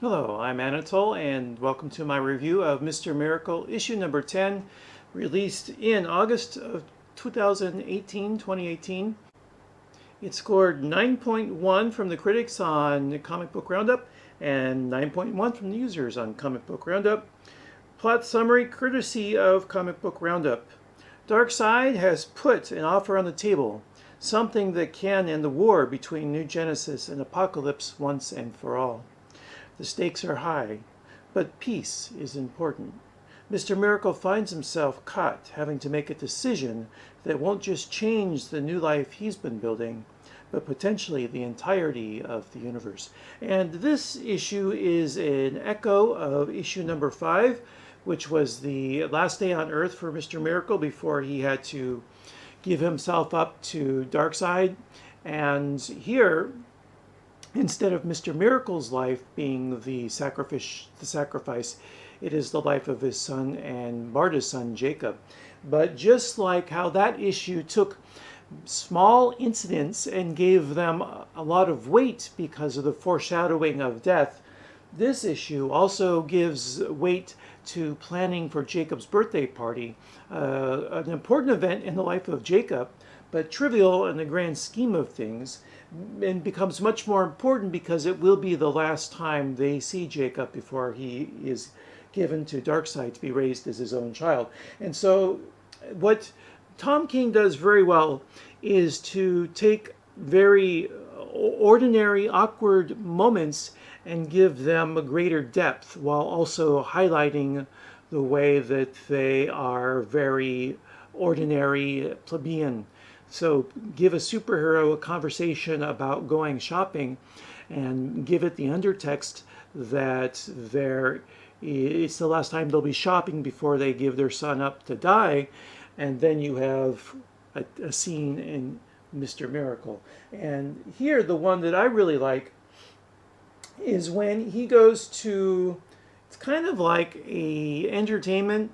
Hello, I'm Anatole, and welcome to my review of Mr. Miracle, issue number 10, released in August of 2018. It scored 9.1 from the critics on Comic Book Roundup and 9.1 from the users on Comic Book Roundup. Plot summary courtesy of Comic Book Roundup. Darkseid has put an offer on the table, something that can end the war between New Genesis and Apocalypse once and for all. The stakes are high, but peace is important. Mr. Miracle finds himself caught, having to make a decision that won't just change the new life he's been building, but potentially the entirety of the universe. And this issue is an echo of issue number 5, which was the last day on Earth for Mr. Miracle before he had to give himself up to Darkseid. And here, instead of Mr. Miracle's life being the sacrifice, it is the life of his son and Marta's son, Jacob. But just like how that issue took small incidents and gave them a lot of weight because of the foreshadowing of death, this issue also gives weight to planning for Jacob's birthday party, an important event in the life of Jacob, but trivial in the grand scheme of things, and becomes much more important because it will be the last time they see Jacob before he is given to Darkseid to be raised as his own child. And so what Tom King does very well is to take very ordinary, awkward moments and give them a greater depth while also highlighting the way that they are very ordinary, plebeian. So give a superhero a conversation about going shopping and give it the undertext that it's the last time they'll be shopping before they give their son up to die. And then you have a scene in Mr. Miracle. And here, the one that I really like is when he goes to, it's kind of like a entertainment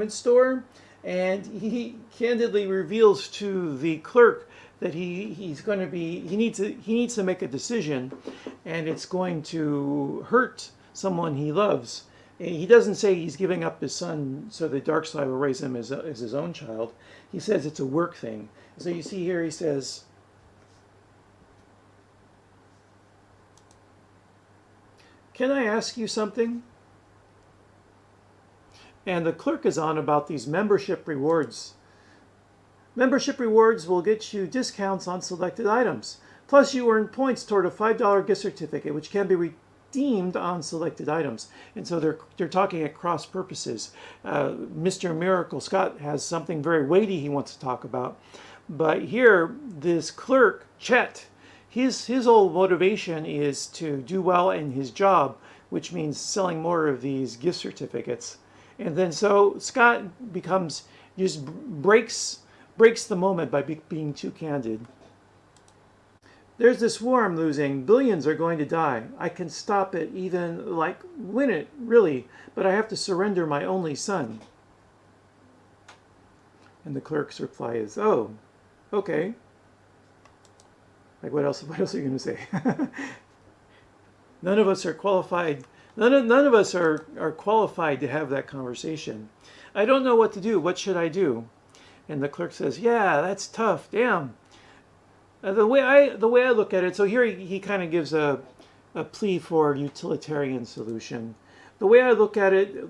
store, and he candidly reveals to the clerk that he needs to make a decision, and it's going to hurt someone he loves. He doesn't say he's giving up his son so that Darkseid will raise him as his own child. He says it's a work thing. So you see here he says, "Can I ask you something?" And the clerk is on about these membership rewards. Membership rewards will get you discounts on selected items. Plus you earn points toward a $5 gift certificate, which can be redeemed on selected items. And so they're talking at cross purposes. Mr. Miracle Scott has something very weighty he wants to talk about. But here, this clerk, Chet, his whole motivation is to do well in his job, which means selling more of these gift certificates. And then so Scott just breaks the moment by being too candid. "There's this war I'm losing. Billions are going to die. I can stop it, even win it, really, but I have to surrender my only son." And the clerk's reply is, "Oh, okay." What else are you going to say? None of us are qualified. None of us are qualified to have that conversation. "I don't know what to do. What should I do?" And the clerk says, "Yeah, that's tough. Damn." The way I look at it, so here he kind of gives a plea for a utilitarian solution. The way I look at it,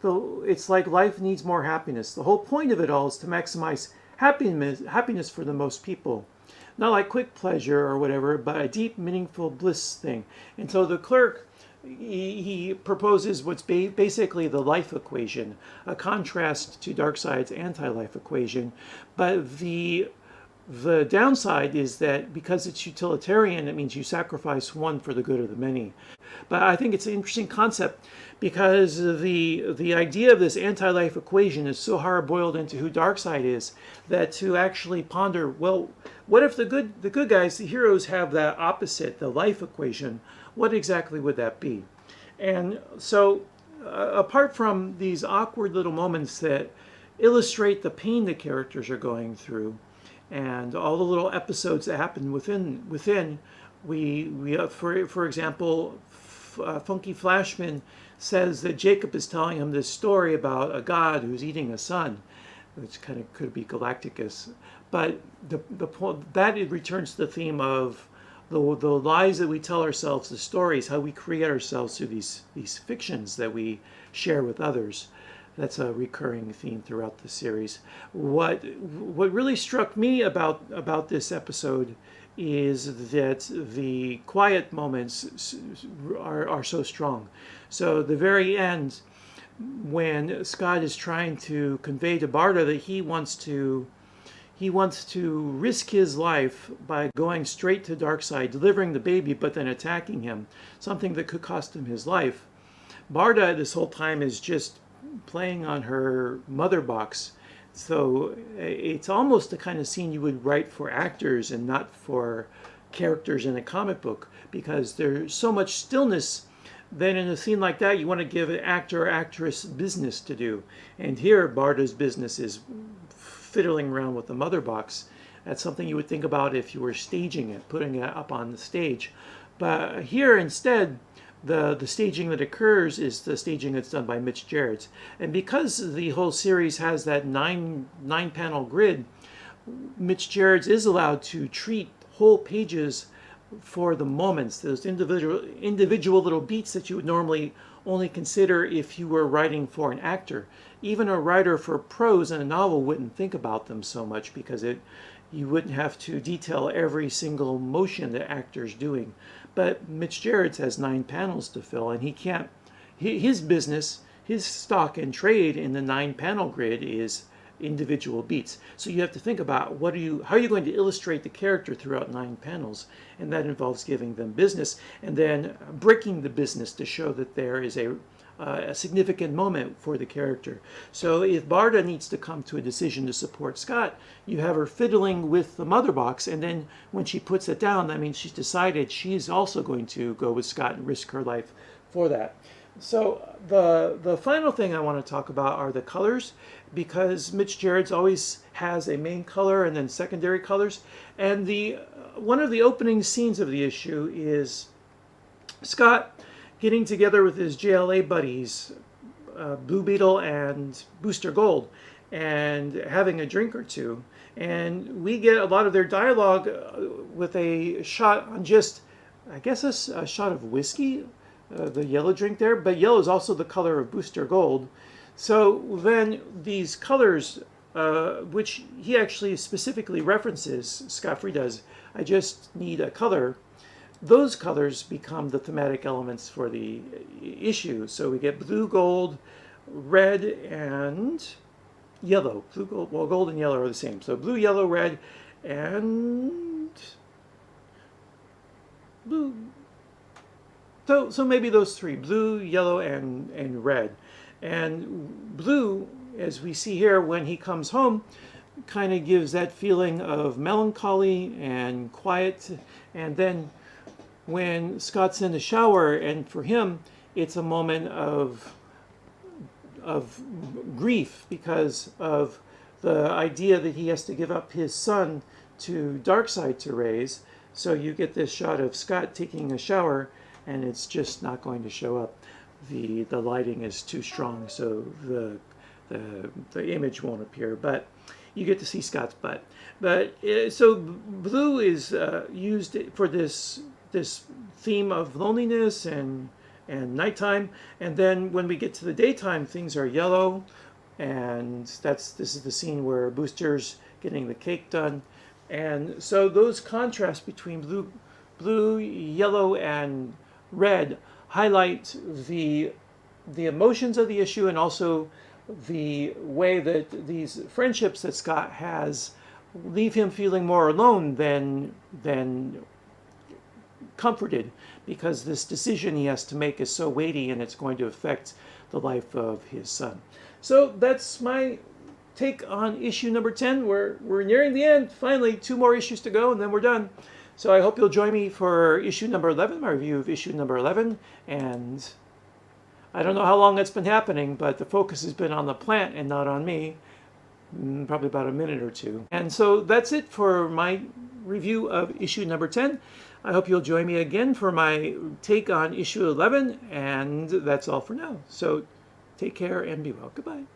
it's like life needs more happiness. The whole point of it all is to maximize happiness for the most people. Not like quick pleasure or whatever, but a deep, meaningful bliss thing. And so the clerk, he proposes what's basically the life equation, a contrast to Darkseid's anti-life equation. But the downside is that because it's utilitarian, it means you sacrifice one for the good of the many. But I think it's an interesting concept because the idea of this anti-life equation is so hard-boiled into who Darkseid is that to actually ponder, well, what if the good guys, the heroes, have that opposite, the life equation? What exactly would that be? And so apart from these awkward little moments that illustrate the pain the characters are going through, and all the little episodes that happen within we for example, Funky Flashman says that Jacob is telling him this story about a god who's eating a sun, which kind of could be Galacticus. But that it returns to the theme of the lies that we tell ourselves, the stories, how we create ourselves through these fictions that we share with others. That's a recurring theme throughout the series. What really struck me about this episode is that the quiet moments are so strong. So the very end, when Scott is trying to convey to Barda that he wants to risk his life by going straight to Darkseid, delivering the baby, but then attacking him, something that could cost him his life. Barda this whole time is just playing on her mother box. So it's almost the kind of scene you would write for actors and not for characters in a comic book, because there's so much stillness. Then in a scene like that, you want to give an actor or actress business to do. And here, Barda's business is fiddling around with the mother box. That's something you would think about if you were staging it, putting it up on the stage. But here instead, the staging that occurs is the staging that's done by mitchgerads. And because the whole series has that nine panel grid, mitchgerads is allowed to treat whole pages for the moments, those individual little beats that you would normally only consider if you were writing for an actor. Even a writer for prose in a novel wouldn't think about them so much, because you wouldn't have to detail every single motion the actor's doing. But mitchgerads has 9 panels to fill, and his business, his stock and trade in the 9 panel grid is individual beats. So you have to think about how are you going to illustrate the character throughout 9 panels, and that involves giving them business and then breaking the business to show that there is a significant moment for the character. So if Barda needs to come to a decision to support Scott, you have her fiddling with the mother box, and then when she puts it down, that means she's decided she's also going to go with Scott and risk her life for that. So the final thing I want to talk about are the colors, because mitchgerads always has a main color and then secondary colors. And one of the opening scenes of the issue is Scott getting together with his JLA buddies, Blue Beetle and Booster Gold, and having a drink or two. And we get a lot of their dialogue with a shot on just, I guess, a shot of whiskey, the yellow drink there, but yellow is also the color of Booster Gold. So then these colors, which he actually specifically references, Scott Free does, I just need a color. Those colors become the thematic elements for the issue. So we get blue, gold, red, and yellow. Blue, gold, well, gold and yellow are the same. So blue, yellow, red, and blue. So maybe those 3, blue, yellow, and red. And blue, as we see here when he comes home, kind of gives that feeling of melancholy and quiet. And then when Scott's in the shower, and for him, it's a moment of grief because of the idea that he has to give up his son to Darkseid to raise. So you get this shot of Scott taking a shower, and it's just not going to show up. The lighting is too strong, so the image won't appear. But you get to see Scott's butt. But so blue is used for this theme of loneliness and nighttime. And then when we get to the daytime, things are yellow, and this is the scene where Booster's getting the cake done. And so those contrasts between blue, yellow, and red highlight the emotions of the issue, and also the way that these friendships that Scott has leave him feeling more alone than comforted, because this decision he has to make is so weighty and it's going to affect the life of his son. So that's my take on issue number 10. We're nearing the end. Finally, 2 more issues to go and then we're done. So I hope you'll join me for issue number 11, my review of issue number 11. And I don't know how long that's been happening, but the focus has been on the plant and not on me. Probably about a minute or 2. And so that's it for my review of issue number 10. I hope you'll join me again for my take on issue 11, and that's all for now. So take care and be well. Goodbye.